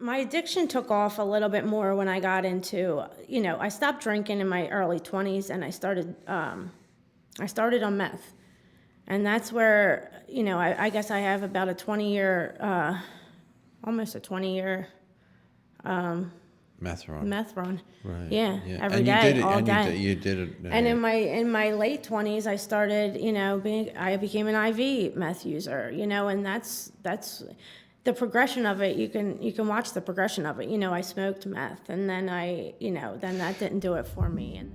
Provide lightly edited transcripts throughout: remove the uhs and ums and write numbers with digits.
my addiction took off a little bit more when I got into, I stopped drinking in my early 20s and I started on meth. And that's where, I guess I have about a 20-year, almost a 20-year Meth run. meth run. Right. Yeah, every and day, you did it, all and day. You did it. And in my late 20s, I started, I became an IV meth user, and that's the progression of it. You can watch the progression of it. I smoked meth, and then then that didn't do it for me. And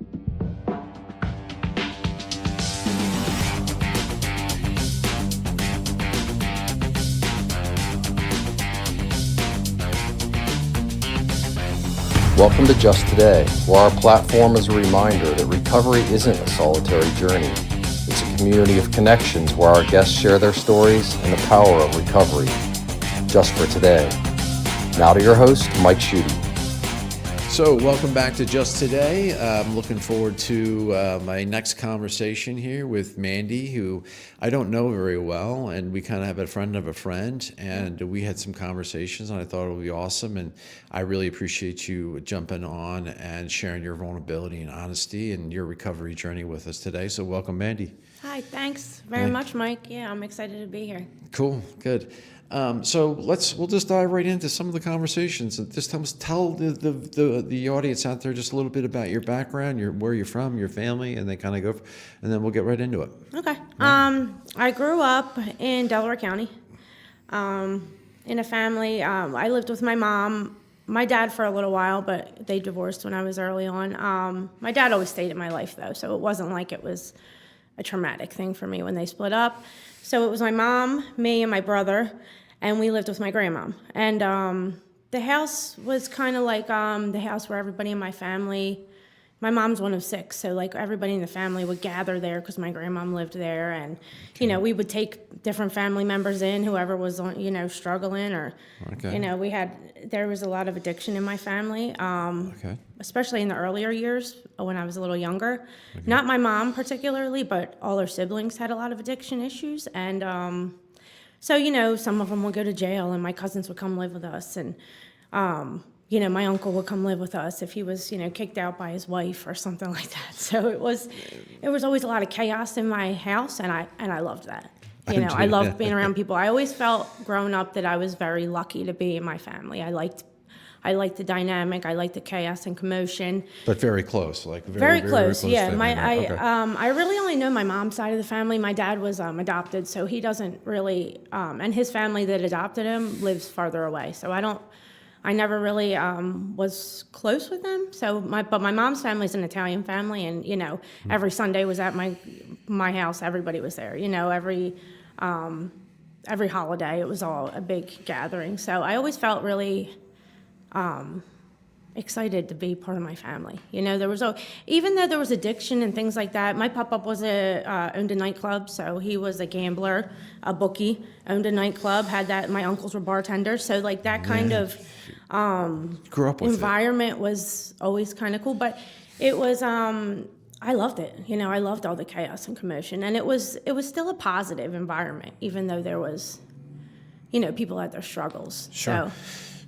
Welcome to Just Today, where our platform is a reminder that recovery isn't a solitary journey. It's a community of connections where our guests share their stories and the power of recovery. Just for today. Now to your host, Mike Schutte. So, welcome back to Just Today. I'm looking forward to my next conversation here with Mandi, who I don't know very well, and we kind of have a friend of a friend, and we had some conversations, and I thought it would be awesome, and I really appreciate you jumping on and sharing your vulnerability and honesty and your recovery journey with us today. So, welcome, Mandi. hi, thanks very much, Mike. Yeah, I'm excited to be here. Cool, good. So we'll just dive right into some of the conversations and just tell the audience out there just a little bit about your background, where you're from, your family, and then kind of go, and then we'll get right into it. Okay. I grew up in Delaware County, in a family. I lived with my mom, my dad for a little while, but they divorced when I was early on. My dad always stayed in my life though, so it wasn't like it was a traumatic thing for me when they split up. So it was my mom, me, and my brother, and we lived with my grandma. And the house was kind of like the house where everybody in my family, my mom's one of 6, so like everybody in the family would gather there because my grandma lived there. And, we would take different family members in, whoever was, struggling or, there was a lot of addiction in my family, especially in the earlier years when I was a little younger. Not my mom particularly, but all her siblings had a lot of addiction issues. And so, some of them would go to jail and my cousins would come live with us. And, my uncle would come live with us if he was, kicked out by his wife or something like that. So it was always a lot of chaos in my house, and I loved that. I loved being around people. I always felt growing up that I was very lucky to be in my family. I liked the dynamic. I liked the chaos and commotion. But very close, like very close. Yeah, family, right? I really only know my mom's side of the family. My dad was adopted, so he doesn't really, and his family that adopted him lives farther away. So I never really was close with them. So but my mom's family's an Italian family, and every Sunday was at my house. Everybody was there. Every holiday it was all a big gathering. So I always felt really excited to be part of my family. There was even though there was addiction and things like that. My pop-up was owned a nightclub, so he was a gambler, a bookie, owned a nightclub. Had that. My uncles were bartenders, so like that kind of grew up with environment was always kind of cool. But it was I loved it. I loved all the chaos and commotion, and it was still a positive environment, even though there was people had their struggles. Sure.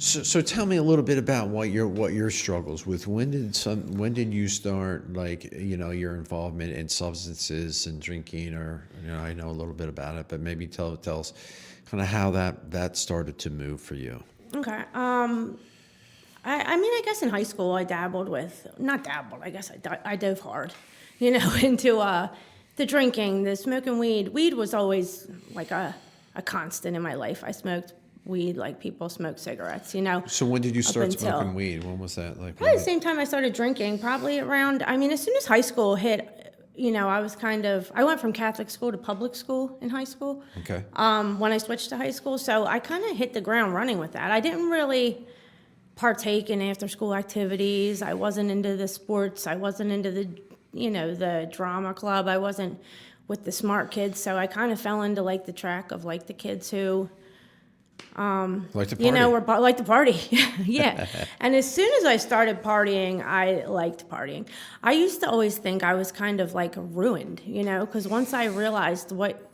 So tell me a little bit about what your struggles with. When did you start your involvement in substances and drinking, or I know a little bit about it, but maybe tell us kind of how that started to move for you. Okay. I guess in high school I I guess I dove hard, into the drinking, the smoking weed. Weed was always like a constant in my life. I smoked weed like people smoke cigarettes, So when did you start smoking weed? When was that? Probably the same time I started drinking, probably around, as soon as high school hit, I went from Catholic school to public school in high school. Okay. When I switched to high school, so I kind of hit the ground running with that. I didn't really partake in after school activities. I wasn't into the sports. I wasn't into the drama club. I wasn't with the smart kids, so I kind of fell into the track of the kids who like to party. Like to party. Yeah. And as soon as I started partying, I liked partying. I used to always think I was kind of ruined, because once I realized what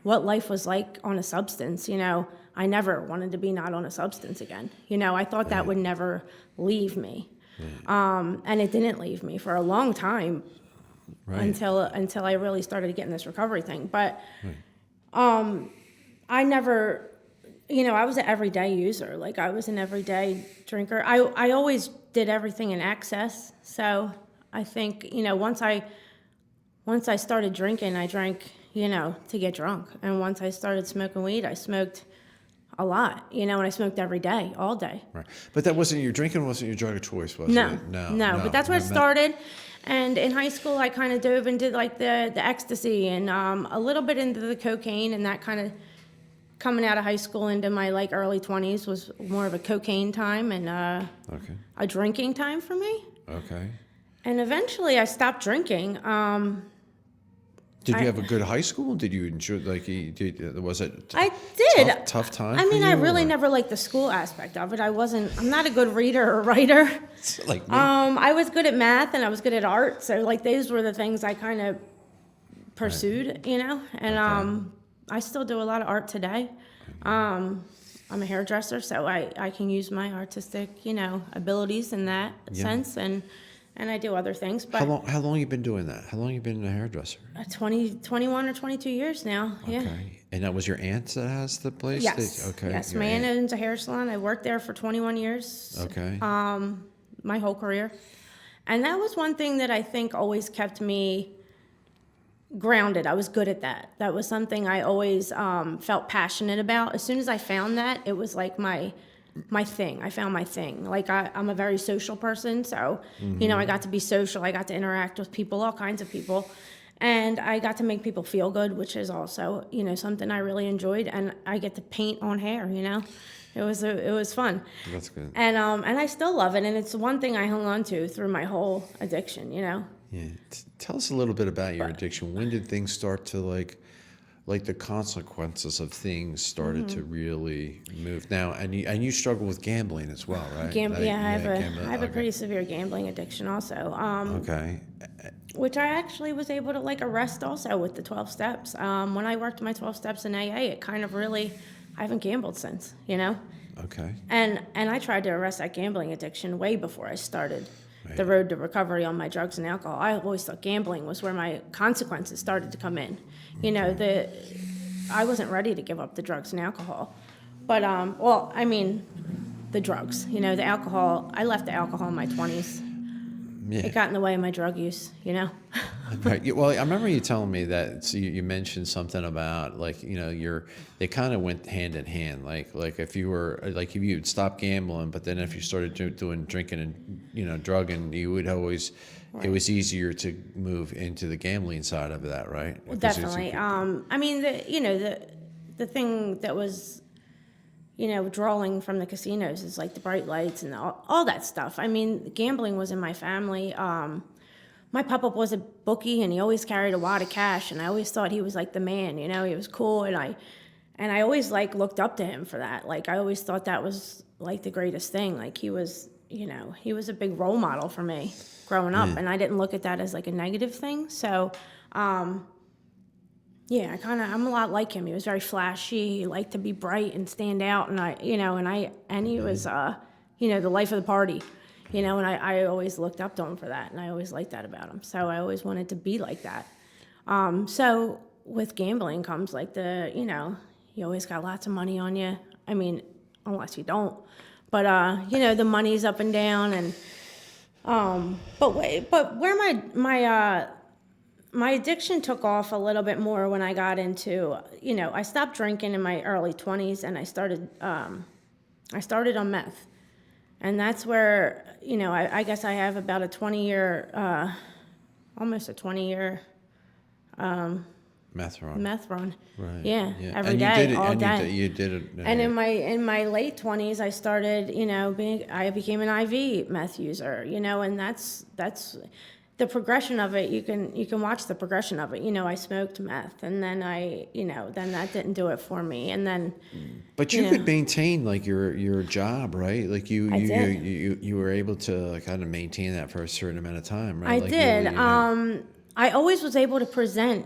life was like on a substance, I never wanted to be not on a substance again. I thought that would never leave me. And it didn't leave me for a long time until I really started getting this recovery thing. But I never, I was an everyday user. Like, I was an everyday drinker. I always did everything in excess. So I think, once I started drinking, I drank, to get drunk. And once I started smoking weed, I smoked a lot, and I smoked every day, all day. Right. But that wasn't your drinking, wasn't your drug of choice, was No, it? no. But that's where it started. And in high school, I kind of dove into like the ecstasy and a little bit into the cocaine, and that kind of coming out of high school into my like early 20s was more of a cocaine time and a drinking time for me. Okay. And eventually I stopped drinking. Did you have a good high school? Did you enjoy, was it I did. tough time I for mean, you, I really or? never liked the school aspect of it. I'm not a good reader or writer. Like me? I was good at math and I was good at art. So like those were the things I kind of pursued, and I still do a lot of art today. I'm a hairdresser, so I can use my artistic, abilities in that sense, and I do other things. But How long you been doing that? How long you been a hairdresser? 21 or 22 years now. Yeah. Okay. And that was your aunt that has the place? Yes. Okay. Yes, your my aunt owns a hair salon. I worked there for 21 years. Okay. My whole career. And that was one thing that I think always kept me grounded. I was good at that. That was something I always felt passionate about. As soon as I found that, it was like my thing. I found my thing. Like I'm a very social person, so I got to be social. I got to interact with people, all kinds of people, and I got to make people feel good, which is also something I really enjoyed. And I get to paint on hair. It was fun. That's good. And I still love it, and it's one thing I hung on to through my whole addiction. Yeah. Tell us a little bit about your addiction. When did things start to like the consequences of things started to really move? Now, and you struggle with gambling as well, right? I have a pretty severe gambling addiction also. Okay. Which I actually was able to like arrest also with the 12 steps. When I worked my 12 steps in AA, it kind of really, I haven't gambled since, Okay. And I tried to arrest that gambling addiction way before I started the road to recovery on my drugs and alcohol. I always thought gambling was where my consequences started to come in. I wasn't ready to give up the drugs and alcohol. But, the drugs, the alcohol, I left the alcohol in my 20s. Yeah. It got in the way of my drug use, Right. Well, I remember you telling me that. So you mentioned something about they kind of went hand in hand. Like if you'd stop gambling, but then if you started doing drinking and drugging, you would always. Right. It was easier to move into the gambling side of that, right? Definitely. The thing that was, drawing from the casinos is like the bright lights and all that stuff. Gambling was in my family. My papa was a bookie, and he always carried a wad of cash, and I always thought he was like the man. He was cool, and I always like looked up to him for that. Like I always thought that was like the greatest thing. Like he was a big role model for me growing up, and I didn't look at that as like a negative thing. So, I'm a lot like him. He was very flashy. He liked to be bright and stand out, and he was, the life of the party. And I always looked up to him for that, and I always liked that about him. So I always wanted to be like that. So with gambling comes like you always got lots of money on you. Unless you don't. But, the money's up and down. And but where my addiction took off a little bit more when I got into, I stopped drinking in my early 20s, and I started on meth. And that's where, I guess I have about a 20-year, almost a 20-year meth run. Right. Yeah. Every day, all and day. You did it. And in my late 20s, I started, I became an IV meth user, and that's the progression of it. You can watch the progression of it. I smoked meth, and then then that didn't do it for me, and then. But you could maintain like your job, right? Like you were able to kind of maintain that for a certain amount of time, right? I did. I always was able to present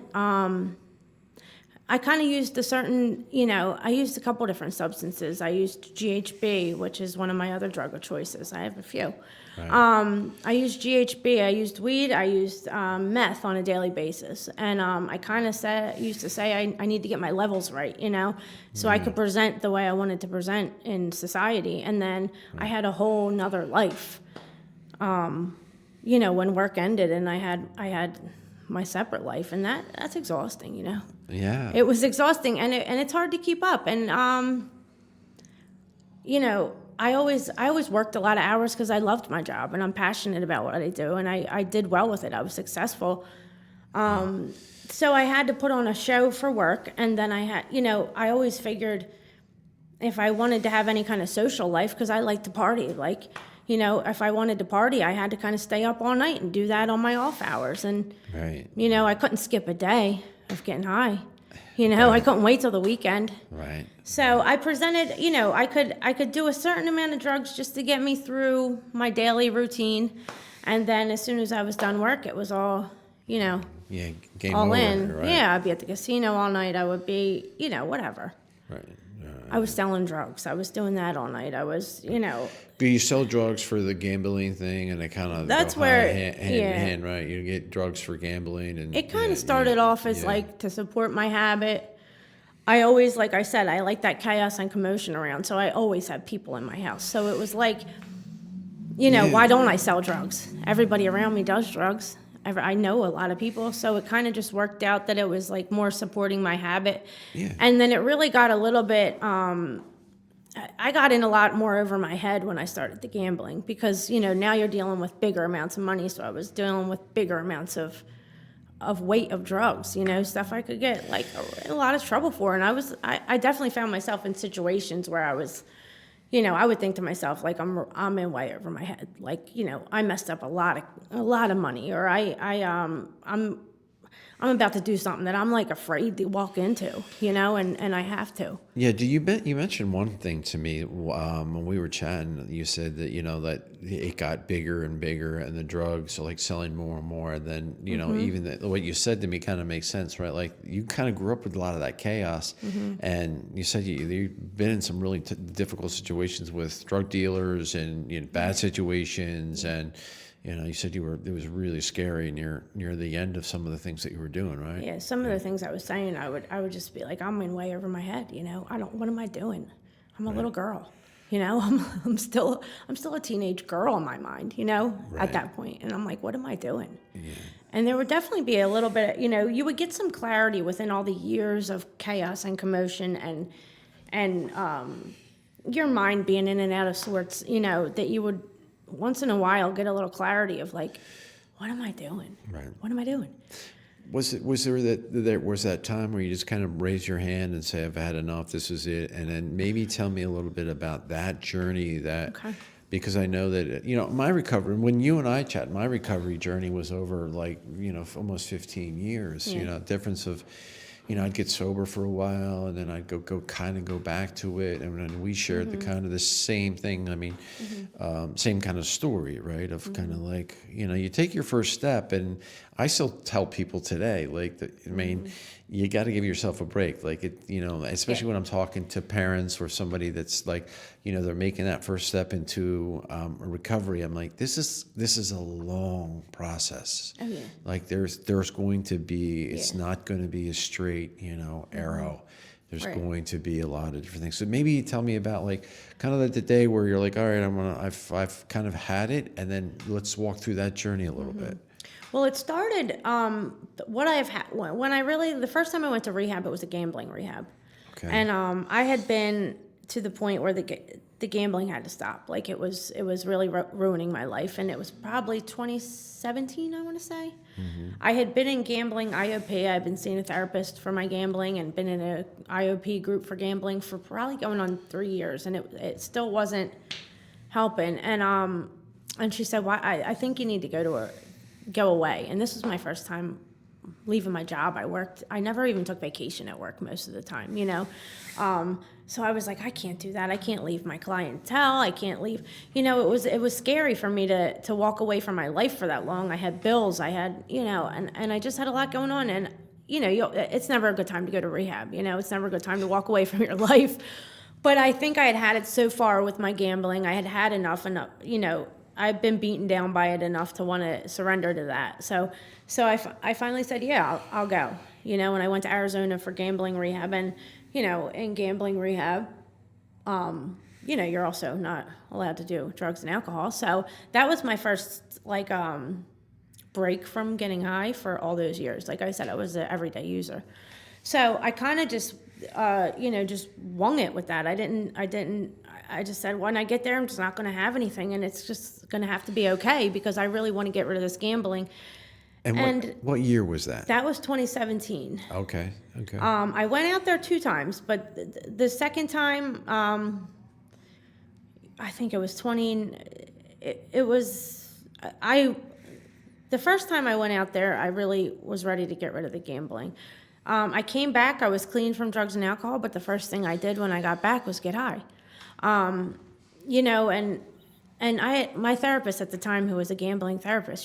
I kind of used I used a couple different substances. I used GHB, which is one of my other drug of choices. I have a few. Right. I used GHB, I used weed, I used meth on a daily basis. And I kind of used to say I need to get my levels right, so I could present the way I wanted to present in society. And then I had a whole nother life, when work ended and I had my separate life, and that's exhausting, Yeah. It was exhausting, and it's hard to keep up. And I always worked a lot of hours because I loved my job and I'm passionate about what I do, and I did well with it. I was successful. So I had to put on a show for work, and then I had, I always figured if I wanted to have any kind of social life, because I like to party, if I wanted to party, I had to kind of stay up all night and do that on my off hours. And, Right. I couldn't skip a day of getting high. I couldn't wait till the weekend. Right. So I presented, I could do a certain amount of drugs just to get me through my daily routine. And then as soon as I was done work, it was all, Yeah. Game all over. in. Right. Yeah, I'd be at the casino all night. I would be, whatever. Right. I was selling drugs. I was doing that all night. I was, Do you sell drugs for the gambling thing, and it kind of That's go where- hand in yeah. hand, right? You get drugs for gambling, and It kind of started off as to support my habit. I always, like I said, I like that chaos and commotion around, so I always had people in my house. So it was like, why don't I sell drugs? Everybody around me does drugs. I know a lot of people, so it kind of just worked out that it was like more supporting my habit. Yeah. And then it really got a little bit, I got in a lot more over my head when I started the gambling, because, now you're dealing with bigger amounts of money, so I was dealing with bigger amounts of weight of drugs, stuff I could get like a lot of trouble for. And I definitely found myself in situations where I was, I would think to myself, like, I'm in way over my head. Like, I messed up a lot of money, or I'm about to do something that I'm like afraid to walk into, and I have to. Yeah. You mentioned one thing to me when we were chatting. You said that that it got bigger and bigger, and the drugs are like selling more and more. And then even what you said to me kind of makes sense, right? Like, you kind of grew up with a lot of that chaos, and you said you've been in some really difficult situations with drug dealers and bad situations, and you said it was really scary near the end of some of the things that you were doing, right? Yeah, some of the things I was saying, I would just be like, I'm in way over my head, what am I doing? I'm a little girl, I'm still a teenage girl in my mind, at that point. And I'm like, what am I doing? Yeah. And there would definitely be a little bit, you would get some clarity within all the years of chaos and commotion and your mind being in and out of sorts, that you would once in a while get a little clarity of like, what am I doing? Right. What am I doing? Was there that time where you just kind of raise your hand and say, I've had enough, this is it? And then maybe tell me a little bit about that journey, Okay. because I know that, my recovery, when you and I chat, my recovery journey was over like, almost 15 years, Yeah. difference of, I'd get sober for a while, and then I'd go back to it, and then we shared the kind of the same thing. I mean, same kind of story, right? Of kind of like, you take your first step, and I still tell people today, like, you got to give yourself a break, like especially when I'm talking to parents or somebody that's like, they're making that first step into a recovery. I'm like, this is a long process. Oh, yeah. Like there's going to be, it's not going to be a straight, arrow. There's Right. going to be a lot of different things. So maybe you tell me about like kind of the day where you're like, all right, I've kind of had it, and then let's walk through that journey a little bit. Well, it started, what I've had, the first time I went to rehab, it was a gambling rehab. Okay. And I had been to the point where the gambling had to stop. Like, it was really ruining my life. And it was probably 2017, I want to say. Mm-hmm. I had been in gambling IOP. I'd been seeing a therapist for my gambling and been in a IOP group for gambling for probably going on 3 years. And it still wasn't helping. And she said, "Why? I think you need to go away." And this was my first time leaving my job. I never even took vacation at work most of the time, so I was like, I can't do that. I can't leave my clientele. I can't leave, it was scary for me to walk away from my life for that long. I had bills, I had, and I just had a lot going on. And, it's never a good time to go to rehab. It's never a good time to walk away from your life. But I think I had it so far with my gambling. I had enough, I've been beaten down by it enough to want to surrender to that. So I finally said, yeah, I'll go. And I went to Arizona for gambling rehab. And, in gambling rehab, you're also not allowed to do drugs and alcohol. So that was my first, break from getting high for all those years. Like I said, I was an everyday user. So I kind of just, just wung it with that. I just said, when I get there, I'm just not going to have anything, and it's just going to have to be okay because I really want to get rid of this gambling. And what year was that? That was 2017. Okay. I went out there 2 times, but the second time, I think it was the first time I went out there, I really was ready to get rid of the gambling. I came back, I was clean from drugs and alcohol, but the first thing I did when I got back was get high. And my therapist at the time, who was a gambling therapist,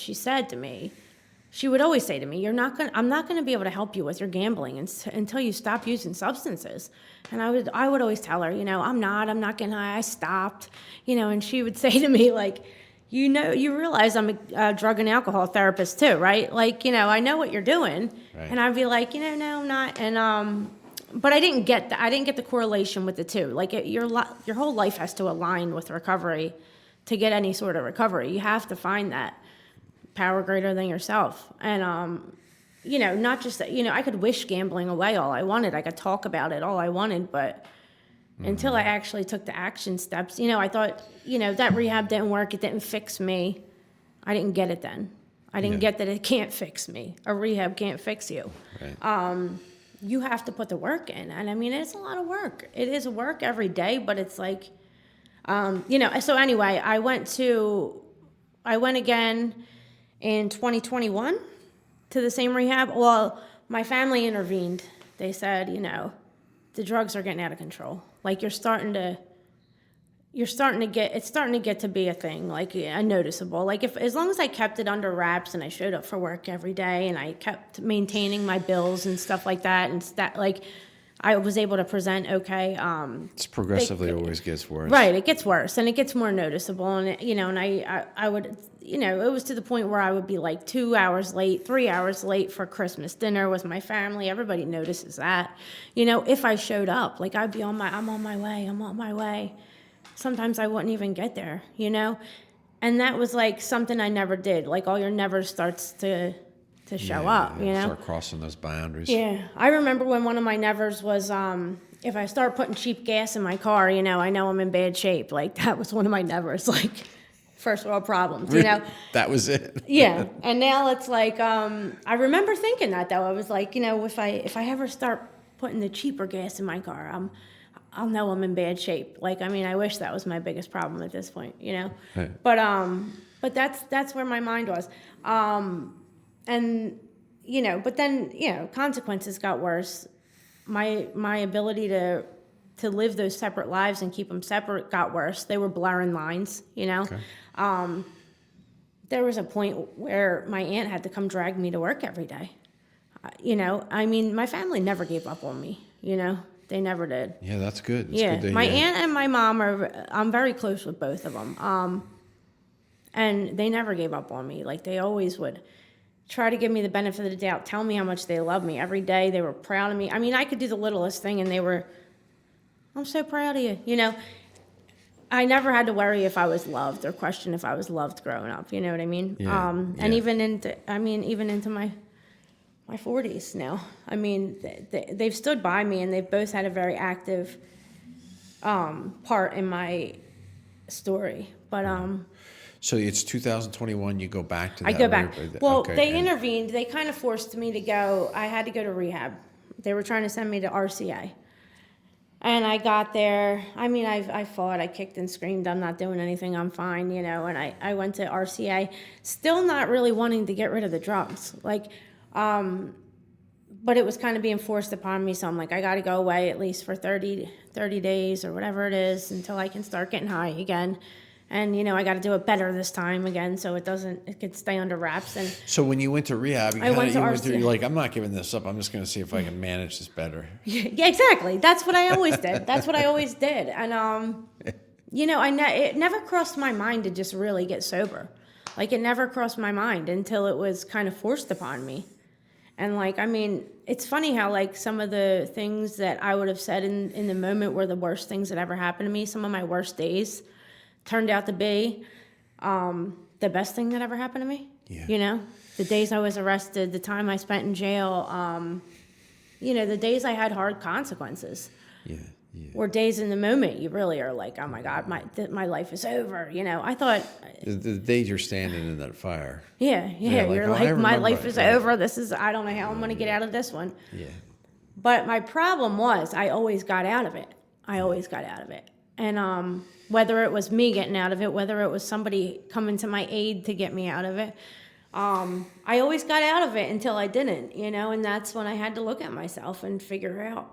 she would always say to me, I'm not going to be able to help you with your gambling until you stop using substances. And I would always tell her, I'm not getting high, I stopped, and she would say to me, like, you realize I'm a drug and alcohol therapist too, right? I know what you're doing. Right. And I'd be like, no, I'm not. And, but I didn't get the correlation with the two. Like your whole life has to align with recovery to get any sort of recovery. You have to find that power greater than yourself. And, not just that, I could wish gambling away all I wanted. I could talk about it all I wanted, but until I actually took the action steps, I thought, that rehab didn't work. It didn't fix me. I didn't get it then. I didn't get that it can't fix me. A rehab can't fix you. Right. You have to put the work in. And it's a lot of work. It is work every day, but it's like, so anyway, I went again in 2021 to the same rehab. Well, my family intervened. They said, the drugs are getting out of control. Like it's starting to get to be a thing, like a noticeable. Like as long as I kept it under wraps and I showed up for work every day and I kept maintaining my bills and stuff like that, and I was able to present okay. It's progressively always gets worse. Right, it gets worse and it gets more noticeable, and and I would, it was to the point where I would be like 2 hours late, 3 hours late for Christmas dinner with my family. Everybody notices that. If I showed up, like I'm on my way. Sometimes I wouldn't even get there, and that was like something I never did. Like all your never starts to show up, Start crossing those boundaries. Yeah. I remember when one of my nevers was, if I start putting cheap gas in my car, I know I'm in bad shape. Like that was one of my nevers, like first world problems, That was it. Yeah. And now it's like, I remember thinking that though. I was like, if I ever start putting the cheaper gas in my car, I'll know I'm in bad shape. Like, I wish that was my biggest problem at this point, Right. But that's where my mind was. And, but then, consequences got worse. My ability to live those separate lives and keep them separate got worse. They were blurring lines, Okay. There was a point where my aunt had to come drag me to work every day. My family never gave up on me, They never did. Yeah, that's good. It's yeah, good my aunt and my mom I'm very close with both of them. And they never gave up on me. Like, they always would try to give me the benefit of the doubt, tell me how much they love me. Every day they were proud of me. I could do the littlest thing and they were, I'm so proud of you, I never had to worry if I was loved or question if I was loved growing up, you know what I mean? Yeah, And even into my 40s now. They've stood by me and they've both had a very active part in my story. But So it's 2021. You go back to that. I go back. Well, okay, they intervened. They kind of forced me to go. I had to go to rehab. They were trying to send me to RCA. And I got there. I fought. I kicked and screamed. I'm not doing anything. I'm fine, And I went to RCA, still not really wanting to get rid of the drugs. But it was kind of being forced upon me. So I'm like, I got to go away at least for 30 days or whatever it is until I can start getting high again. And, I got to do it better this time again so it could stay under wraps. And So when you went to rehab, I went to went through, RCA. you're like, I'm not giving this up. I'm just going to see if I can manage this better. yeah, exactly. That's what I always did. And, it never crossed my mind to just really get sober. Like, it never crossed my mind until it was kind of forced upon me. And, it's funny how, some of the things that I would have said in the moment were the worst things that ever happened to me. Some of my worst days turned out to be the best thing that ever happened to me. Yeah. The days I was arrested, the time I spent in jail, the days I had hard consequences. Yeah. Or days in the moment you really are like, oh my God, my life is over. I thought The days you're standing in that fire. Yeah, you're I like, my remember life it, is yeah. over. I don't know how I'm going to get out of this one. Yeah. But my problem was I always got out of it. And whether it was me getting out of it, whether it was somebody coming to my aid to get me out of it, I always got out of it until I didn't, and that's when I had to look at myself and figure out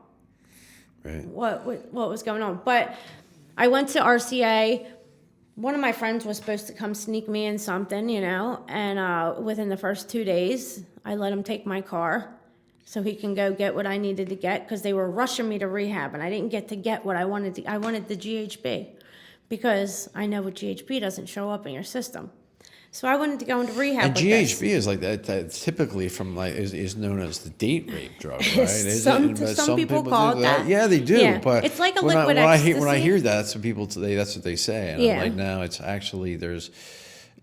Right. what was going on. But I went to RCA. One of my friends was supposed to come sneak me in something, and within the first 2 days, I let him take my car so he can go get what I needed to get because they were rushing me to rehab, and I didn't get to get what I wanted. I wanted the GHB because I know with GHB doesn't show up in your system. So I wanted to go into rehab. And with GHB this. is like that. Typically from is known as the date rape drug, right? Is Some it? But some people call do it that. Yeah, they do. Yeah. But It's like a when liquid when I ecstasy. hear that, that's what people today. That's what they say. And Yeah. I'm like, no, it's actually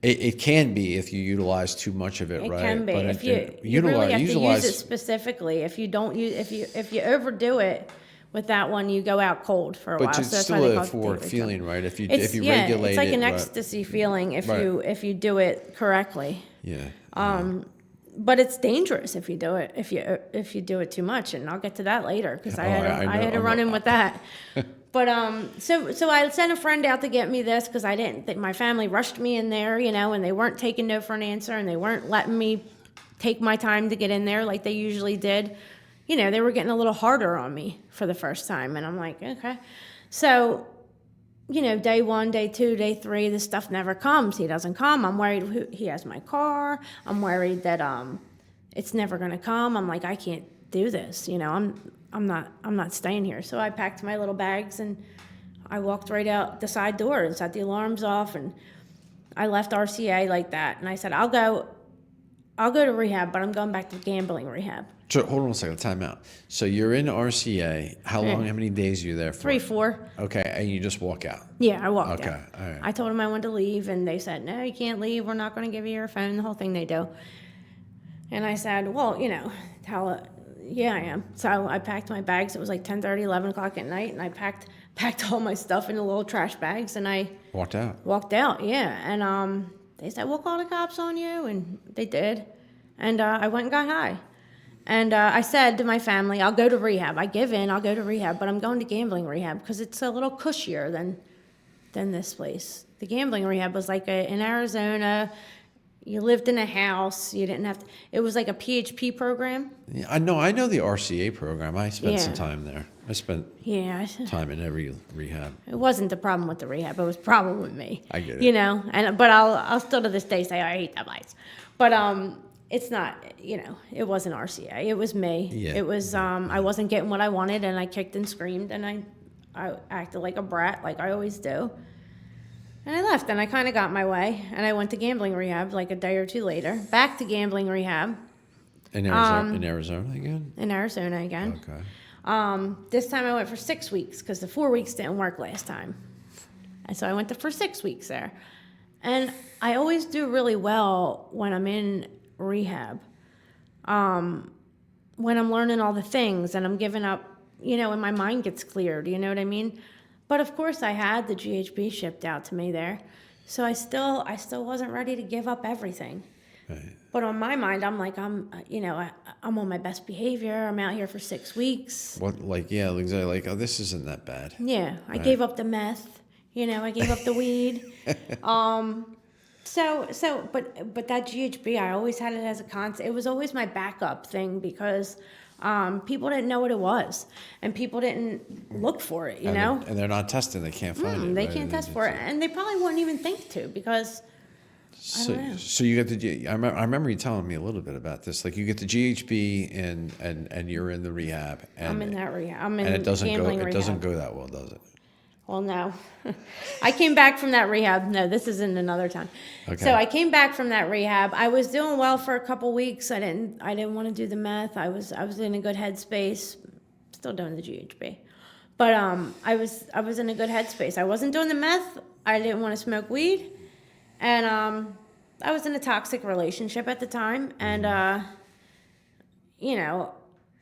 It can be if you utilize too much of it, It right? can be. But If you really have to use it specifically. If you don't use, if you overdo it with that one, you go out cold for a while. But it's So that's why still they a call it euphoric date rape feeling, drug. right? If you It's regulate like an it, right. ecstasy feeling if Right. you do it correctly. Yeah. But it's dangerous if you do it if you do it too much, and I'll get to that later because I had to run in with that. But so I sent a friend out to get me this because I didn't think my family rushed me in there, and they weren't taking no for an answer, and they weren't letting me take my time to get in there like they usually did. They were getting a little harder on me for the first time, and I'm like, okay. So, day 1, day 2, day 3, this stuff never comes. He doesn't come. I'm worried he has my car. I'm worried that it's never gonna come. I'm like, I can't do this. I'm not staying here. So I packed my little bags and I walked right out the side door and set the alarms off, and I left RCA like that. And I said, I'll go to rehab, but I'm going back to gambling rehab. So hold on a second, time out. So you're in RCA. How long? Yeah. How many days are you there for? 3, 4. Okay, and you just walk out. Yeah, I walked Okay, out. all right. I told them I wanted to leave, and they said, no, you can't leave. We're not going to give you your phone, the whole thing they do. And I said, well, yeah, I am. So I packed my bags. It was like 10:30, 11 o'clock at night, and I packed all my stuff into little trash bags, and I Walked out. walked out, yeah. And they said, we'll call the cops on you, and they did. And I went and got high. And I said to my family, I'll go to rehab. I give in, I'll go to rehab, but I'm going to gambling rehab because it's a little cushier than this place. The gambling rehab was like in Arizona. You lived in a house. You didn't have to. It was like a PHP program. Yeah, I know the RCA program. I spent some Yeah. time there. I spent Yeah, time in every rehab. it wasn't the problem with the rehab. It was the problem with me. I get it. But I'll still to this day say I hate that place. But it's not. It wasn't RCA. It was me. Yeah. It was. I wasn't getting what I wanted, and I kicked and screamed, and I acted like a brat, like I always do. And I left, and I kind of got my way, and I went to gambling rehab like a day or two later. Back to gambling rehab In Arizona again? in Arizona again. Okay. This time I went for 6 weeks because the 4 weeks didn't work last time. And so I went for 6 weeks there. And I always do really well when I'm in rehab. When I'm learning all the things and I'm giving up, and my mind gets cleared, you know what I mean? But of course I had the GHB shipped out to me there. So I still wasn't ready to give up everything. Right. But on my mind, I'm like, I'm on my best behavior. I'm out here for 6 weeks. What, like, yeah, exactly. Like, oh, this isn't that bad. Yeah, I gave up the meth. I gave up the weed. But that GHB, I always had it as a concept. It was always my backup thing because People didn't know what it was, and people didn't look for it, you know? And they're not testing. They can't find it. They right? can't test for it, and they probably wouldn't even think to, because I don't know. So you get I remember you telling me a little bit about this. Like, you get the GHB and you're in the rehab. And, I'm in that rehab. I'm in and it doesn't gambling go. It rehab. doesn't go that well, does it? Well, no. I came back from that rehab. No, this is in another time. Okay. So I came back from that rehab. I was doing well for a couple weeks. I didn't want to do the meth. I was in a good headspace. Still doing the GHB. But I was in a good headspace. I wasn't doing the meth. I didn't want to smoke weed. And I was in a toxic relationship at the time, and you know,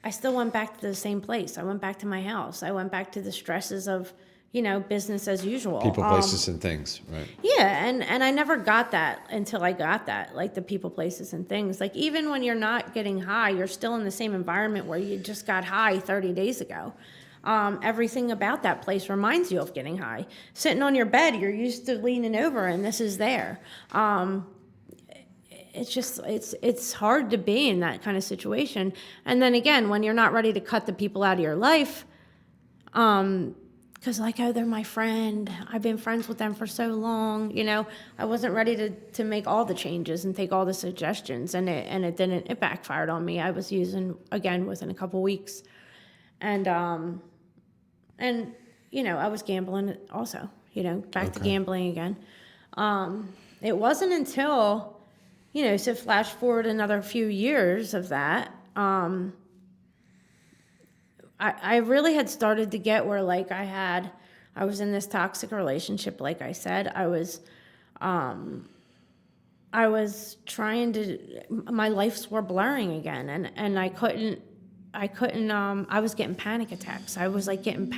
I still went back to the same place. I went back to my house. I went back to the stresses of, you know, business as usual. People, places, and things, right? Yeah, and I never got that until I got that, like the people, places, and things. Like, even when you're not getting high, you're still in the same environment where you just got high 30 days ago. Everything about that place reminds you of getting high. Sitting on your bed, you're used to leaning over, and this is there. It's just, it's hard to be in that kind of situation. And then again, when you're not ready to cut the people out of your life, because like, oh, they're my friend, I've been friends with them for so long, you know, I wasn't ready to make all the changes and take all the suggestions, and it didn't. It backfired on me. I was using again within a couple weeks, and you know, I was gambling also, you know, back to gambling again. It wasn't until, you know, so flash forward another few years of that, I really had started to get where, like, I was in this toxic relationship. Like I said, I was trying to, my lives were blurring again, and I was getting panic attacks. I was like getting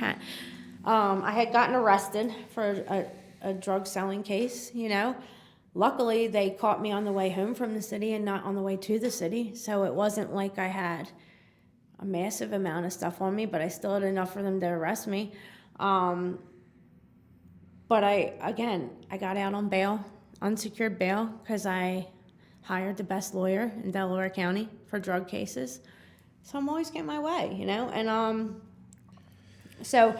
I had gotten arrested for a drug selling case, you know. Luckily, they caught me on the way home from the city and not on the way to the city. So it wasn't like I had a massive amount of stuff on me, but I still had enough for them to arrest me. But I got out on bail, unsecured bail, because I hired the best lawyer in Delaware County for drug cases. So I'm always getting my way, you know? And so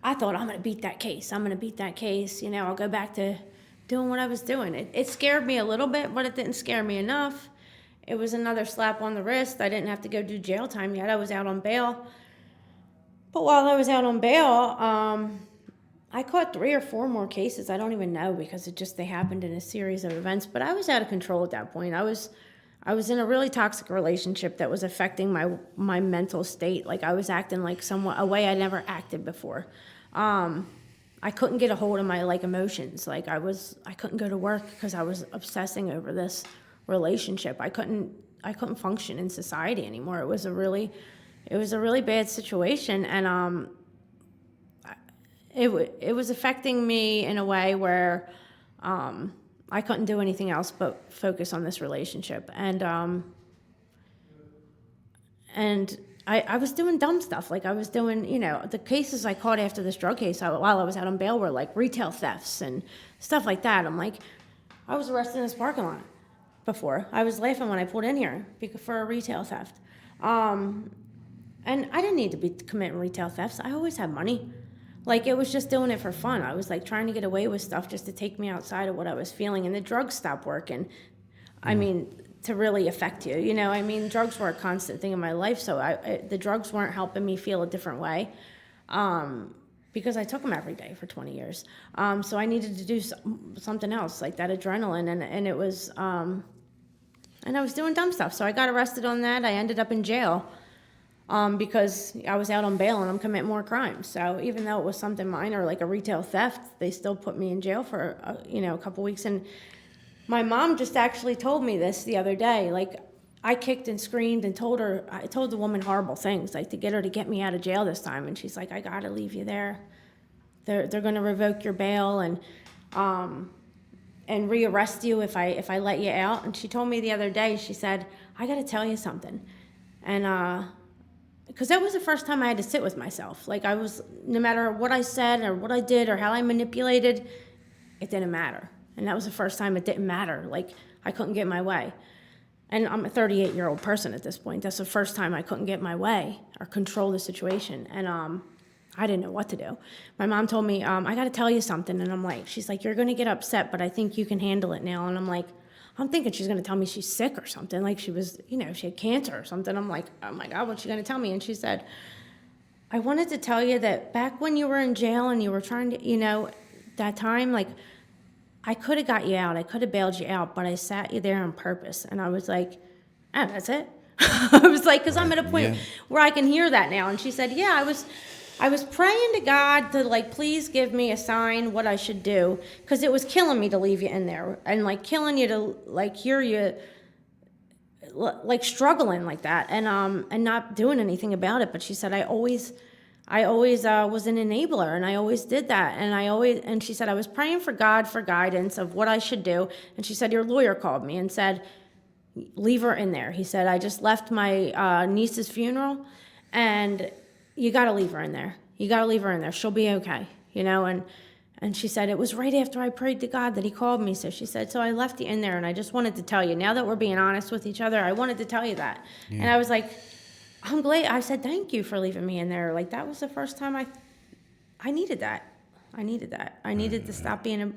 I thought, I'm going to beat that case. You know, I'll go back to doing what I was doing. It scared me a little bit, but it didn't scare me enough. It was another slap on the wrist. I didn't have to go do jail time yet. I was out on bail. But while I was out on bail, I caught 3 or 4 more cases. I don't even know, because they happened in a series of events. But I was out of control at that point. I was in a really toxic relationship that was affecting my mental state. Like, I was acting like a way I never acted before. I couldn't get a hold of my, like, emotions. Like, I couldn't go to work because I was obsessing over this relationship. I couldn't function in society anymore. It was a really bad situation, and it was affecting me in a way where I couldn't do anything else but focus on this relationship. And I was doing dumb stuff. Like, I was doing, you know, the cases I caught after this drug case while I was out on bail were like retail thefts and stuff like that. I'm like, I was arrested in this parking lot before. I was laughing when I pulled in here for a retail theft. And I didn't need to be committing retail thefts. I always had money. Like, it was just doing it for fun. I was like trying to get away with stuff just to take me outside of what I was feeling. And the drugs stopped working. I mean, to really affect you, you know. I mean, drugs were a constant thing in my life, so the drugs weren't helping me feel a different way, because I took them every day for 20 years. So I needed to do something else, like that adrenaline, and it was, and I was doing dumb stuff. So I got arrested on that. I ended up in jail, because I was out on bail and I'm committing more crimes. So even though it was something minor, like a retail theft, they still put me in jail for a couple weeks. And my mom just actually told me this the other day. Like, I kicked and screamed and I told the woman horrible things, like, to get her to get me out of jail this time. And she's like, I gotta leave you there. They're gonna revoke your bail and rearrest you if I let you out. And she told me the other day, she said, I gotta tell you something. And because that was the first time I had to sit with myself. Like, no matter what I said or what I did or how I manipulated, it didn't matter. And that was the first time it didn't matter. Like, I couldn't get my way. And I'm a 38-year-old person at this point. That's the first time I couldn't get my way or control the situation. And I didn't know what to do. My mom told me, I got to tell you something. And I'm like, she's like, you're going to get upset, but I think you can handle it now. And I'm like, I'm thinking she's going to tell me she's sick or something. Like she was, she had cancer or something. I'm like, oh my God, what's she going to tell me? And she said, I wanted to tell you that back when you were in jail and you were trying to, that time, like, I could have got you out. I could have bailed you out, but I sat you there on purpose. And I was like, oh, that's it? I was like, because I'm at a point where I can hear that now. And she said, yeah, I was praying to God to, like, please give me a sign what I should do, because it was killing me to leave you in there and, like, killing you to, like, hear you, like, struggling like that and not doing anything about it. But she said, I always was an enabler, and I always did that. And she said, I was praying for God for guidance of what I should do. And she said, your lawyer called me and said, leave her in there. He said, I just left my niece's funeral, and you got to leave her in there. You got to leave her in there. She'll be okay, And she said, it was right after I prayed to God that he called me. So she said, so I left you in there, and I just wanted to tell you. Now that we're being honest with each other, I wanted to tell you that. Yeah. And I was like, I'm glad. I said, thank you for leaving me in there. Like, that was the first time I needed that. I needed to stop being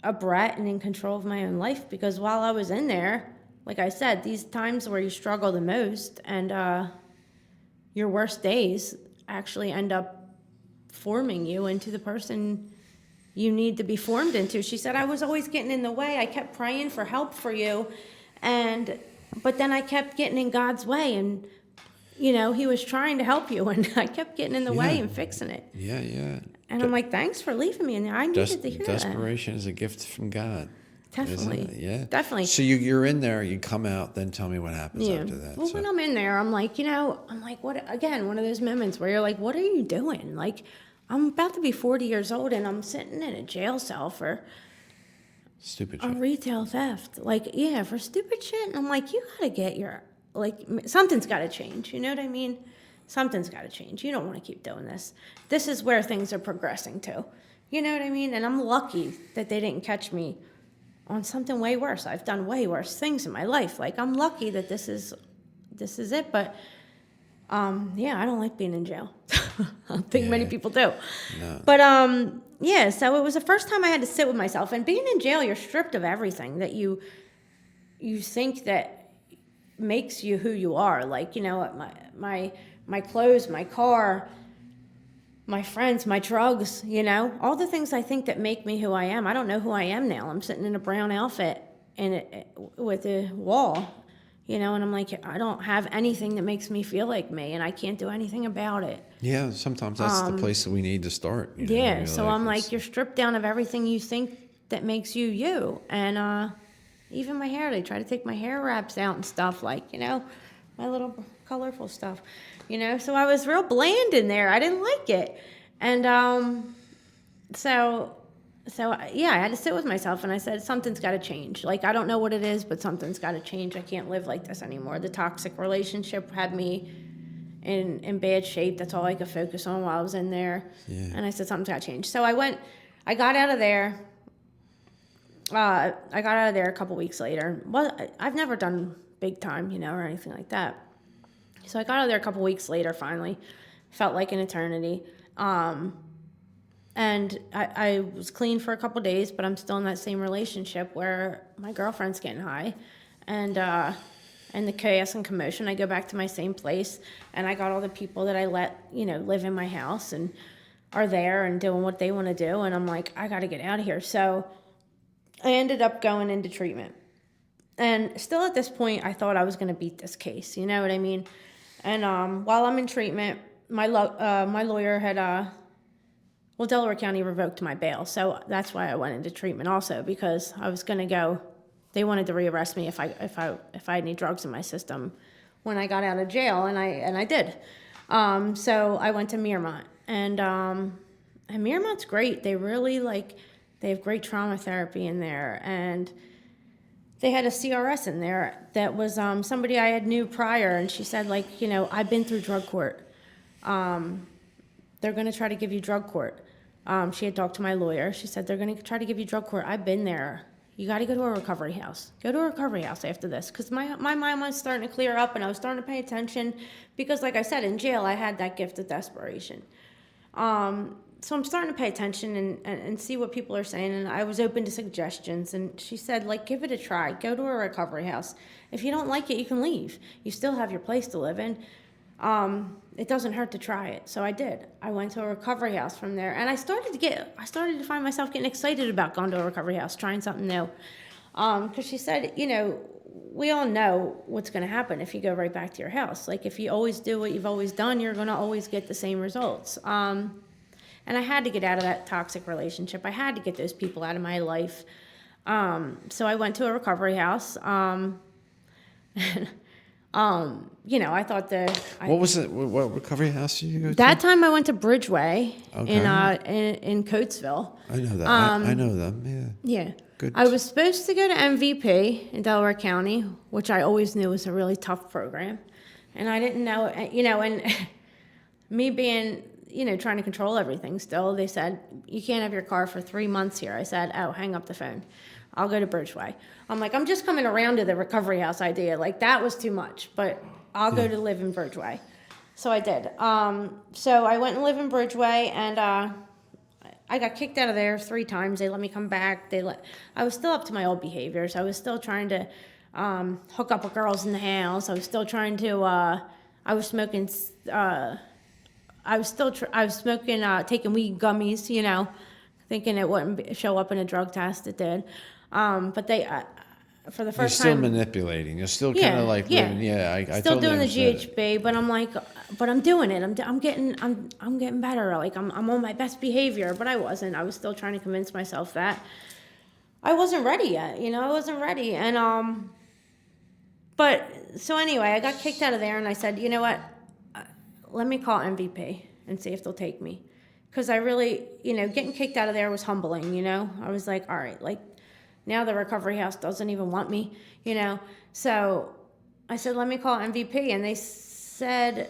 a brat and in control of my own life, because while I was in there, like I said, these times where you struggle the most and your worst days actually end up forming you into the person you need to be formed into. She said, I was always getting in the way. I kept praying for help for you, but then I kept getting in God's way, and he was trying to help you, and I kept getting in the way and fixing it. Yeah. And I'm like, thanks for leaving me in there. I needed to hear that. Desperation is a gift from God. Definitely. Yeah. Definitely. So you're in there, you come out, then tell me what happens after that. Well, when I'm in there, I'm like, what, again, one of those moments where you're like, what are you doing? Like, I'm about to be 40 years old, and I'm sitting in a jail cell for stupid a shit. retail theft. Like, yeah, for stupid shit. And I'm like, you got to get something's got to change. You know what I mean? Something's got to change. You don't want to keep doing this. This is where things are progressing to. You know what I mean? And I'm lucky that they didn't catch me on something way worse. I've done way worse things in my life. Like, I'm lucky that this is it. But, I don't like being in jail. I don't think many people do. No. But, so it was the first time I had to sit with myself. And being in jail, you're stripped of everything that you think that makes you who you are. Like, my clothes, my car, my friends, my drugs, all the things I think that make me who I am. I don't know who I am now. I'm sitting in a brown outfit with a wall, and I'm like, I don't have anything that makes me feel like me, and I can't do anything about it. Yeah, sometimes that's the place that we need to start. So I'm like, you're stripped down of everything you think that makes you you. And even my hair, they try to take my hair wraps out and stuff, like, my little colorful stuff. So I was real bland in there. I didn't like it. And so I had to sit with myself, and I said, something's got to change. Like, I don't know what it is, but something's got to change. I can't live like this anymore. The toxic relationship had me in bad shape. That's all I could focus on while I was in there. Yeah. And I said, something's got to change. So I got out of there. I got out of there a couple weeks later. Well, I've never done big time, or anything like that. So I got out of there a couple weeks later, finally. Felt like an eternity. And I was clean for a couple days, but I'm still in that same relationship where my girlfriend's getting high. And the chaos and commotion, I go back to my same place, and I got all the people that I let, live in my house and are there and doing what they want to do. And I'm like, I got to get out of here. So I ended up going into treatment. And still at this point, I thought I was going to beat this case. You know what I mean? And while I'm in treatment, my lawyer had, Delaware County revoked my bail. So that's why I went into treatment also, because I was going to go. They wanted to rearrest me if I had any drugs in my system when I got out of jail, and I did. So I went to Miramont, and Miramont's great. They really they have great trauma therapy in there, and they had a CRS in there that was somebody I had knew prior, and she said, I've been through drug court. They're going to try to give you drug court. She had talked to my lawyer. She said, they're going to try to give you drug court. I've been there, you got to go to a recovery house. Go to a recovery house after this. Because my mind was starting to clear up, and I was starting to pay attention. Because like I said, in jail, I had that gift of desperation. So I'm starting to pay attention and see what people are saying, and I was open to suggestions. And she said, like, give it a try. Go to a recovery house. If you don't like it, you can leave. You still have your place to live in. It doesn't hurt to try it. So I did. I went to a recovery house from there, and I started to find myself getting excited about going to a recovery house, trying something new. Because she said, we all know what's going to happen if you go right back to your house. Like, if you always do what you've always done, you're going to always get the same results. And I had to get out of that toxic relationship. I had to get those people out of my life. So I went to a recovery house. And, I thought What was it? What recovery house did you go to? that time I went to Bridgeway Okay. in Coatesville. I know that. I know them. Yeah. Yeah. Good. I was supposed to go to MVP in Delaware County, which I always knew was a really tough program. And I didn't know, and me being, trying to control everything still, they said, you can't have your car for 3 months here. I said, oh, hang up the phone. I'll go to Bridgeway. I'm like, I'm just coming around to the recovery house idea. Like, that was too much, but I'll go to live in Bridgeway. So I did. So I went and lived in Bridgeway, and I got kicked out of there 3 times. They let me come back. I was still up to my old behaviors. I was still trying to hook up with girls in the house. I was still trying to, I was smoking, taking weed gummies, thinking it wouldn't show up in a drug test. It did. But they, for the first You're time. still manipulating. You're still kind of like living. Yeah, I still totally doing the understand it. GHB, but I'm like, but I'm doing it. I'm getting better. Like, I'm on my best behavior, but I wasn't. I was still trying to convince myself that I wasn't ready yet. I wasn't ready. And but so anyway, I got kicked out of there, and I said, you know what? Let me call MVP and see if they'll take me. Because I really, getting kicked out of there was humbling, I was like, all right, like, now the recovery house doesn't even want me, So I said, let me call MVP. And they said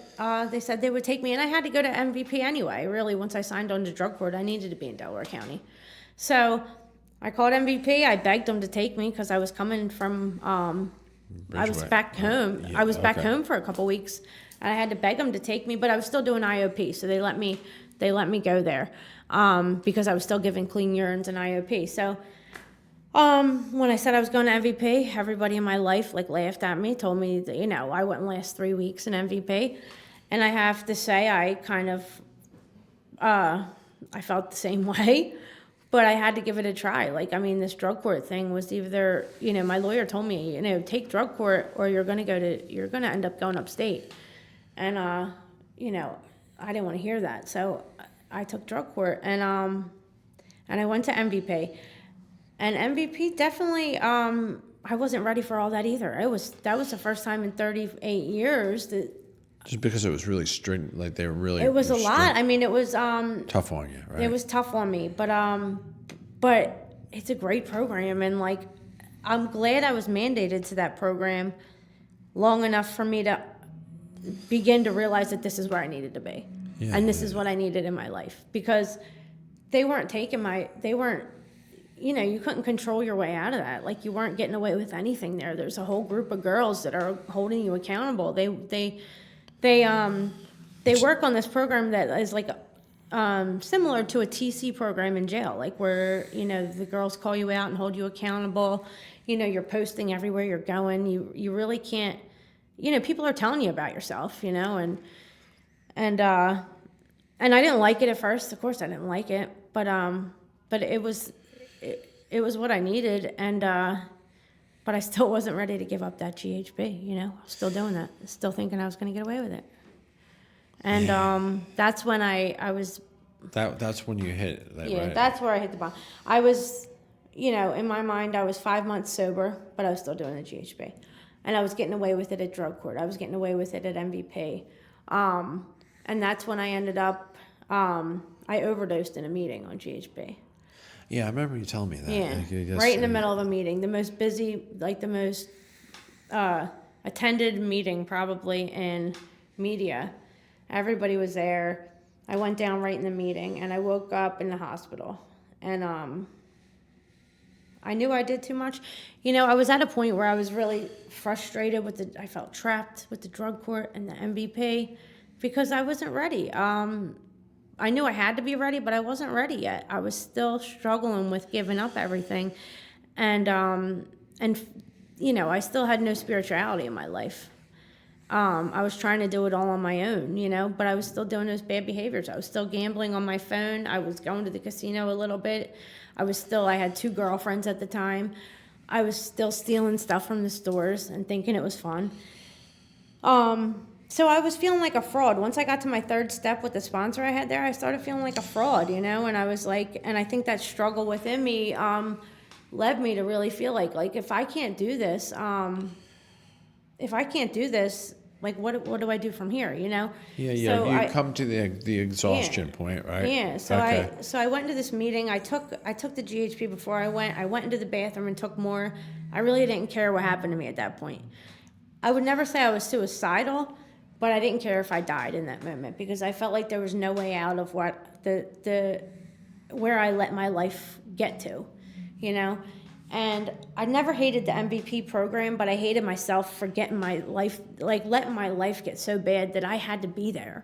they would take me. And I had to go to MVP anyway, really. Once I signed on to drug court, I needed to be in Delaware County. So I called MVP. I begged them to take me because I was coming from, I was back home. Yeah, I was back okay. home for a couple weeks. I had to beg them to take me, but I was still doing IOP, so they let me go there because I was still giving clean urines and IOP. So when I said I was going to MVP, everybody in my life laughed at me, told me that, I wouldn't last 3 weeks in MVP, and I have to say I kind of I felt the same way, but I had to give it a try. This drug court thing was either, my lawyer told me, take drug court or you're going to end up going upstate. And, I didn't want to hear that. So I took drug court and I went to MVP. And MVP definitely, I wasn't ready for all that either. That was the first time in 38 years that. Just because it was really strict, like they were really. It was a lot. strict. It was. Tough on you, right? It was tough on me, but it's a great program, and I'm glad I was mandated to that program long enough for me to begin to realize that this is where I needed to be. Yeah, And this is what I needed in my life, because they weren't you couldn't control your way out of that. You weren't getting away with anything there. There's a whole group of girls that are holding you accountable. They work on this program that is similar to a TC program in jail, where, the girls call you out and hold you accountable. You're posting everywhere you're going. You really can't, people are telling you about yourself, and I didn't like it at first. Of course I didn't like it, but it was what I needed. And, but I still wasn't ready to give up that GHB, I was still doing that, still thinking I was going to get away with it. And, that's when I was. That's when you hit that, Yeah, right? that's where I hit the bottom. I was, in my mind, I was 5 months sober, but I was still doing the GHB. And I was getting away with it at drug court. I was getting away with it at MVP. And that's when I ended up, I overdosed in a meeting on GHB. Yeah, I remember you telling me that. Yeah, right in the middle of a meeting. The most busy, the most attended meeting probably in media. Everybody was there. I went down right in the meeting, and I woke up in the hospital. And I knew I did too much. You know, I was at a point where I was really frustrated I felt trapped with the drug court and the MVP because I wasn't ready. I knew I had to be ready, but I wasn't ready yet. I was still struggling with giving up everything. And you know, I still had no spirituality in my life. I was trying to do it all on my own, you know, but I was still doing those bad behaviors. I was still gambling on my phone. I was going to the casino a little bit. I had 2 girlfriends at the time. I was still stealing stuff from the stores and thinking it was fun. So I was feeling like a fraud. Once I got to my 3rd step with the sponsor I had there, I started feeling like a fraud, you know, and I was like, and I think that struggle within me, led me to really feel like if I can't do this, like what do I do from here, you know? Yeah. So You come to the exhaustion point, right? Yeah. So Okay. I went into this meeting. I took the GHB before I went. I went into the bathroom and took more. I really didn't care what happened to me at that point. I would never say I was suicidal, but I didn't care if I died in that moment because I felt like there was no way out of what where I let my life get to, you know? And I never hated the MVP program, but I hated myself for getting my life, like letting my life get so bad that I had to be there.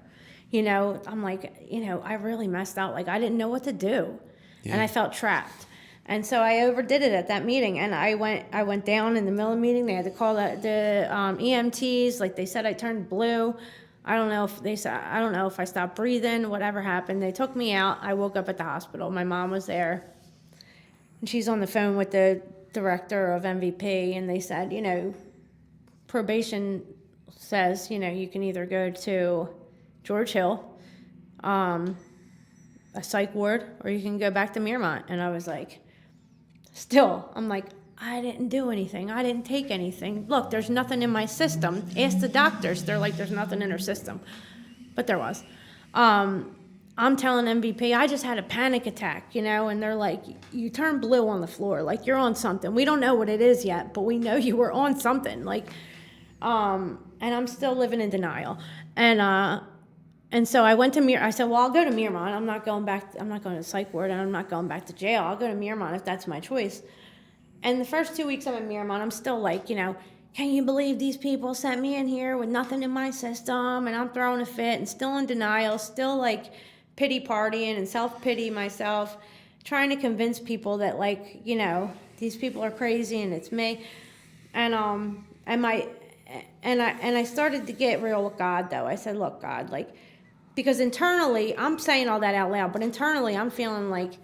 You know, I'm like, you know, I really messed up. Like I didn't know what to do. Yeah. And I felt trapped. And so I overdid it at that meeting. And I went down in the middle of the meeting. They had to call the EMTs. Like they said I turned blue. I don't know if I stopped breathing, whatever happened. They took me out. I woke up at the hospital. My mom was there. And she's on the phone with the director of MVP, and they said, you know, probation says, you know, you can either go to George Hill, a psych ward, or you can go back to Miramont. And I was like, I'm like, I didn't do anything. I didn't take anything. Look, there's nothing in my system. Ask the doctors. They're like, there's nothing in her system. But there was. I'm telling MVP, I just had a panic attack, you know, and they're like, you turned blue on the floor, like you're on something. We don't know what it is yet, but we know you were on something, like, and I'm still living in denial. And so I went to I said, well, I'll go to Miramont. I'm not going to psych ward, and I'm not going back to jail. I'll go to Miramont if that's my choice. And the first 2 weeks I'm in Miramont, I'm still like, you know, can you believe these people sent me in here with nothing in my system, and I'm throwing a fit and still in denial, still like pity partying and self-pity myself, trying to convince people that, like, you know, these people are crazy and it's me. And I started to get real with God, though. I said, look, God, like, because internally, I'm saying all that out loud, but internally I'm feeling like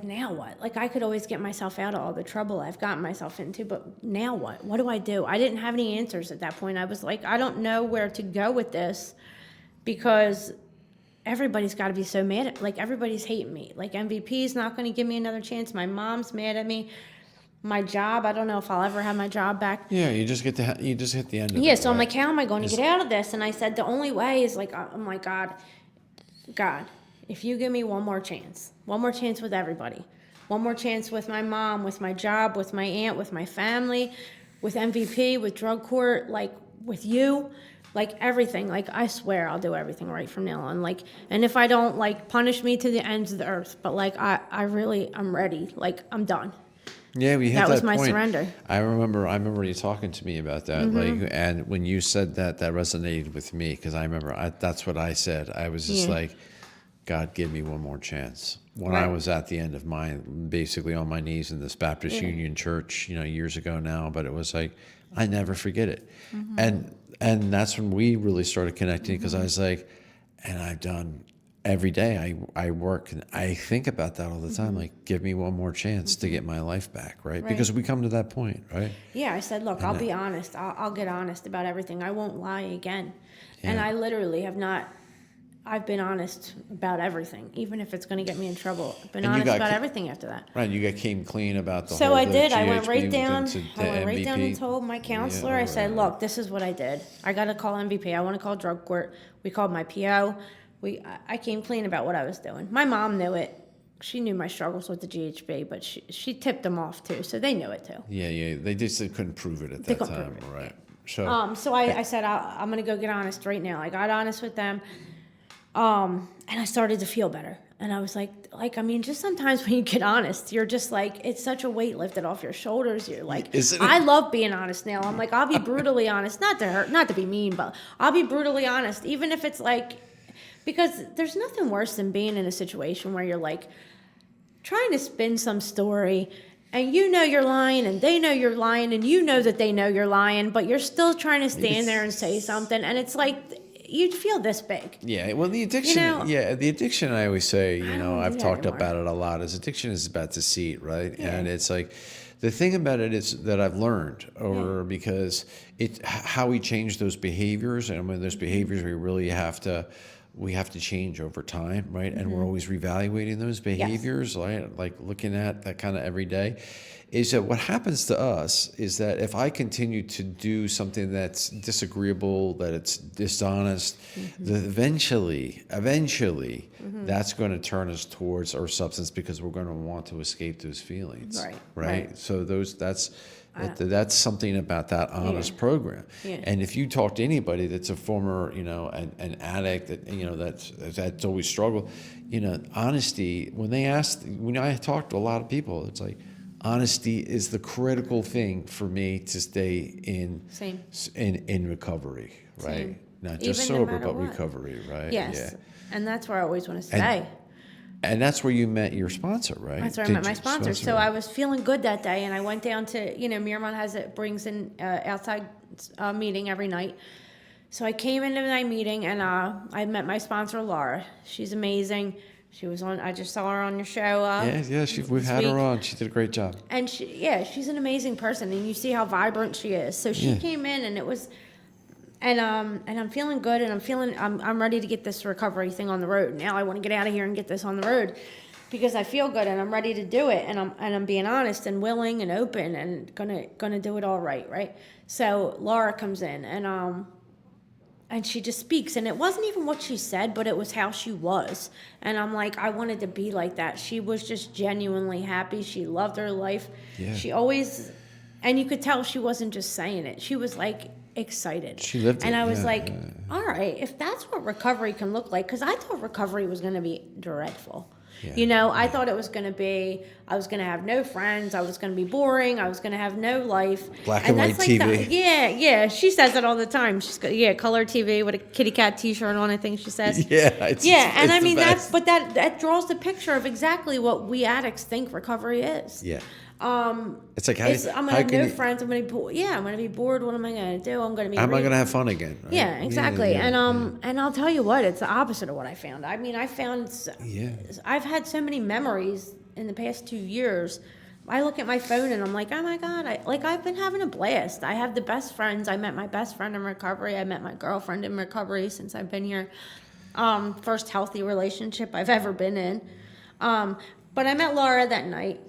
now what? Like I could always get myself out of all the trouble I've gotten myself into, but now what? What do I do? I didn't have any answers at that point. I was like, I don't know where to go with this because everybody's got to be so mad at, like, everybody's hating me. Like, MVP's not going to give me another chance. My mom's mad at me. My job, I don't know if I'll ever have my job back. Yeah, you just hit the end of it. Yeah, so I'm right? like, how am I going to get out of this? And I said, the only way is, like, I'm like, God, if you give me one more chance with everybody, one more chance with my mom, with my job, with my aunt, with my family, with MVP, with drug court, like, with you, like everything, like I swear I'll do everything right from now on. Like, and if I don't, like, punish me to the ends of the earth, but like I'm ready. Like, I'm done. Yeah, we hit that was my point. surrender. I remember you talking to me about that. Like, and when you said that resonated with me because I remember that's what I said. I was just like, God, give me one more chance. When I was at the end of mine, basically on my knees in this Baptist Union church, you know, years ago now, but it was like, I never forget it. And that's when we really started connecting because I was like, and I've done every day I work and I think about that all the time. Like, give me one more chance to get my life back, right? Because we come to that point, right? Yeah, I said, look, I'll be honest. I'll get honest about everything. I won't lie again. Yeah. And I literally have not. I've been honest about everything, even if it's going to get me in trouble. I've been honest about everything after that. Right, you came clean about the whole. So I did. I went right down. I went right down and told my counselor. I said, "Look, this is what I did. I got to call MVP. I want to call drug court." We called my PO. I came clean about what I was doing. My mom knew it. She knew my struggles with the GHB, but she tipped them off too, so they knew it too. Yeah. They just couldn't prove it at that time, right? So I said, I'm going to go get honest right now. I got honest with them. And I started to feel better. And I was like, I mean, just sometimes when you get honest, you're just like, it's such a weight lifted off your shoulders. You're like, Isn't it? I love being honest now. I'm like, I'll be brutally honest, not to hurt, not to be mean, but I'll be brutally honest, even if it's like, because there's nothing worse than being in a situation where you're like trying to spin some story and you know you're lying and they know you're lying and you know that they know you're lying, but you're still trying to stand there and say something. And it's like, you'd feel this big. Yeah, well, the addiction, the addiction, I always say, I've talked about it a lot, is addiction is about deceit, right? Yeah. And it's like, the thing about it is that I've learned over, because how we change those behaviors, and when those behaviors we have to change over time, right? And we're always reevaluating those behaviors, right? Like looking at that kind of every day. Is that what happens to us is that if I continue to do something that's disagreeable, that it's dishonest, that eventually, that's going to turn us towards our substance, because we're going to want to escape those feelings, right? So that's something about that honest program. Yeah. And if you talk to anybody that's a former, an addict that's always struggled, honesty. When I talk to a lot of people, it's like, honesty is the critical thing for me to stay in recovery, right? Same. Not just Even sober, but what. Recovery, right? Yes. Yeah. And that's where I always want to stay. And that's where you met your sponsor, right? That's where I met my sponsor. So I was feeling good that day, and I went down to, Miramont brings in outside meeting every night. So I came into my meeting, and I met my sponsor, Laura. She's amazing. She was on. I just saw her on your show. We've had her on. She did a great job. And she's an amazing person, and you see how vibrant she is. So she came in, and it was, and I'm feeling good, and I'm ready to get this recovery thing on the road. Now I want to get out of here and get this on the road, because I feel good and I'm ready to do it, and I'm being honest and willing and open and gonna do it all right. So Laura comes in, and she just speaks, and it wasn't even what she said, but it was how she was. And I'm like, I wanted to be like that. She was just genuinely happy. She loved her life. Yeah. She always, and you could tell she wasn't just saying it. She was like excited. She lived it. And I was all right, if that's what recovery can look like, because I thought recovery was going to be dreadful. Yeah. I thought it was going to be, I was going to have no friends, I was going to be boring, I was going to have no life. Black and white TV. Yeah. She says it all the time. She's got, color TV with a kitty cat T-shirt on, I think she says. And I mean, that draws the picture of exactly what we addicts think recovery is. Yeah. It's like, I'm going to have no friends. I'm going to be, I'm going to be bored. What am I going to do? I'm going to be. How am I going to have fun again? Right? Yeah, exactly. Yeah. And I'll tell you what, it's the opposite of what I found. I mean, I've had so many memories in the past 2 years. I look at my phone and I'm like, oh my God, I've been having a blast. I have the best friends. I met my best friend in recovery. I met my girlfriend in recovery since I've been here. First healthy relationship I've ever been in. But I met Laura that night.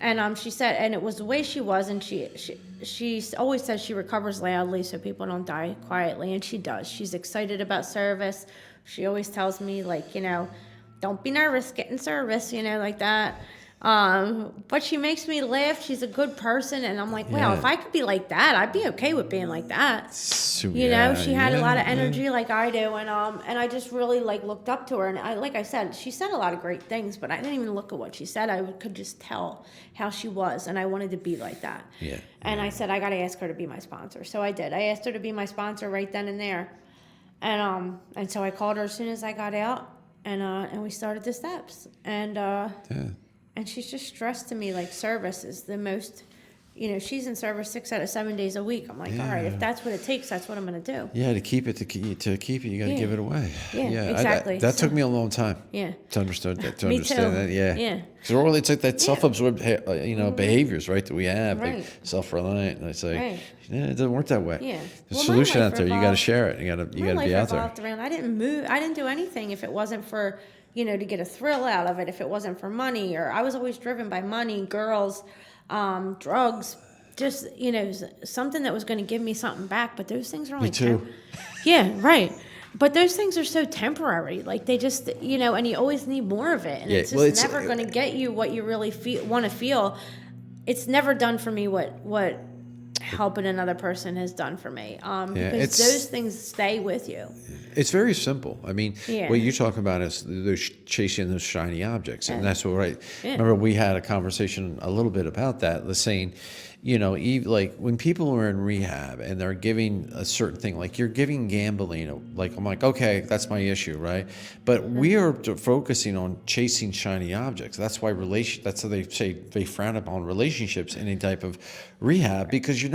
And she said, and it was the way she was, and she always says she recovers loudly so people don't die quietly, and she does. She's excited about service. She always tells me, don't be nervous, get in service, like that. But she makes me laugh. She's a good person, and I'm like, wow, if I could be like that, I'd be okay with being like that. She had a lot of energy like I do, and I just really looked up to her, and I said, she said a lot of great things, but I didn't even look at what she said. I could just tell how she was, and I wanted to be like that. Yeah. And I said, I got to ask her to be my sponsor. So I did. I asked her to be my sponsor right then and there, and so I called her as soon as I got out, and we started the steps, and she's just stressed to me service is the most, she's in service 6 out of 7 days a week. I'm like, all right, if that's what it takes, that's what I'm going to do. Yeah, to keep it, you got to give it away. Yeah, exactly. That took me a long time. Yeah. To understand that. Me too. That. Yeah. Yeah. Because it's like that self-absorbed, behaviors, right, that we have, like self-reliant, and it's like, it doesn't work that way. Yeah. There's a solution out there. You got to share it. You got to be out there. Around. I didn't move. I didn't do anything if it wasn't for, to get a thrill out of it, if it wasn't for money, or I was always driven by money, girls, drugs, just, something that was going to give me something back. But those things are only. Me too. Yeah, right. But those things are so temporary. They just, and you always need more of it. And it's just never going to get you what you really want to feel. It's never done for me what helping another person has done for me. Because it's- those things stay with you. It's very simple. I mean, Yeah. what you're talking about is those chasing those shiny objects, and Yeah. that's what Yeah. remember we had a conversation a little bit about that. Saying, like when people are in rehab and they're giving a certain thing, like you're giving gambling, like I'm like, okay, that's my issue, right? But we are focusing on chasing shiny objects. That's why That's how they say they frown upon relationships in any type of rehab, because you're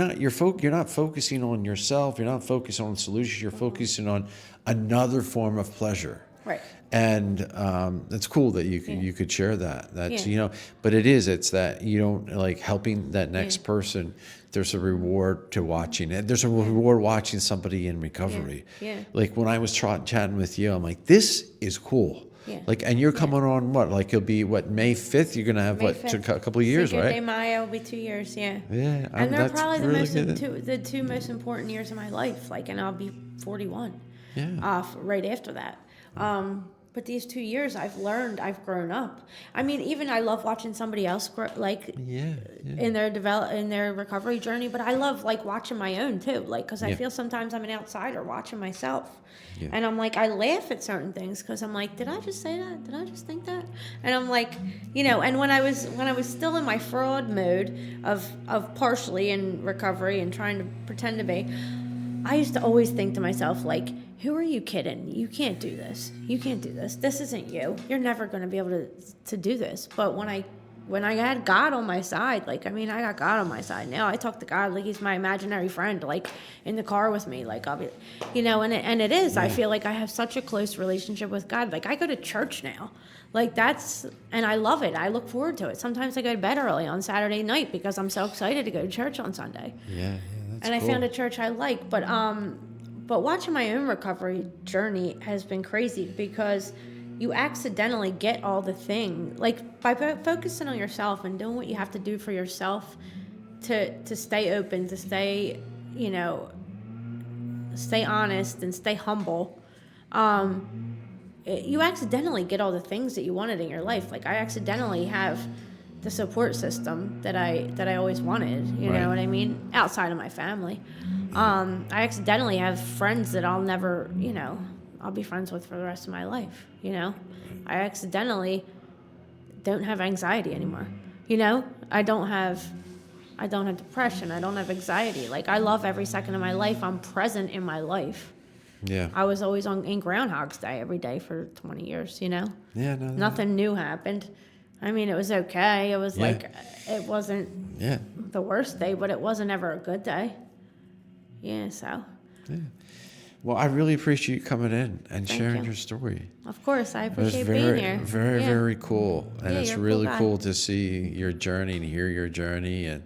not focusing on yourself. You're not focusing on solutions. You're focusing on another form of pleasure. Right. And it's cool that you could share that. That's Yeah. but it's that you don't like helping that next person. There's a reward to watching it. There's a reward watching somebody in recovery. Yeah. Like when I was chatting with you, I'm like, this is cool. Yeah. Like, and you're coming on what? Like you'll be May 5th. You're gonna have May a 5th. couple of years, Cinco de right? Mayo will be 2 years, yeah. Yeah, And they're that's probably really good. the two most important years of my life. Like, and I'll be 41. Yeah. Right after that. But these 2 years, I've learned, I've grown up. I mean, even I love watching somebody else grow, like Yeah. in their recovery journey. But I love like watching my own too, like because I Yeah. feel sometimes I'm an outsider watching myself, Yeah. and I'm like I laugh at certain things because I'm like, did I just say that? Did I just think that? And I'm like, and when I was still in my fraud mode of partially in recovery and trying to pretend to be, I used to always think to myself like, who are you kidding? You can't do this. You can't do this. This isn't you. You're never going to be able to do this. But when I had God on my side, I got God on my side. Now I talk to God like he's my imaginary friend, like in the car with me. Like I'll be, and it is. I feel like I have such a close relationship with God. Like I go to church now. And I love it. I look forward to it. Sometimes I go to bed early on Saturday night because I'm so excited to go to church on Sunday. Yeah. That's And I cool. found a church I like, but watching my own recovery journey has been crazy because you accidentally get all the things, like by focusing on yourself and doing what you have to do for yourself to stay open, to stay, stay honest and stay humble. You accidentally get all the things that you wanted in your life. Like I accidentally have the support system that I always wanted, you Right. know what I mean? Outside of my family. I accidentally have friends that I'll never, I'll be friends with for the rest of my life, I accidentally don't have anxiety anymore. I don't have depression. I don't have anxiety. Like I love every second of my life. I'm present in my life. Yeah. I was always in Groundhog's Day every day for 20 years, Yeah. No. Nothing new happened. I mean, it was okay. It was it wasn't Yeah. the worst day, but it wasn't ever a good day. Yeah, so. Well, I really appreciate you coming in and Thank sharing you. your story. Of course, I It was appreciate very, being here. very, Yeah. very cool. And Yeah, it's you're a cool really guy. cool to see your journey and hear your journey and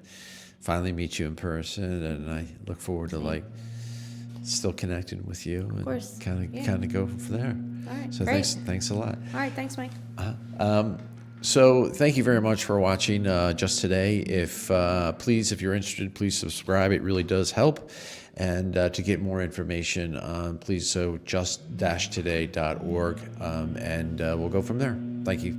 finally meet you in person. And I look forward to still connected with you and course. kind Yeah. of go from there. All right, So great. thanks a lot. All right, thanks, Mike. So thank you very much for watching Just Today. If you're interested, please subscribe. It really does help. And to get more information, please just-today.org, and we'll go from there. Thank you.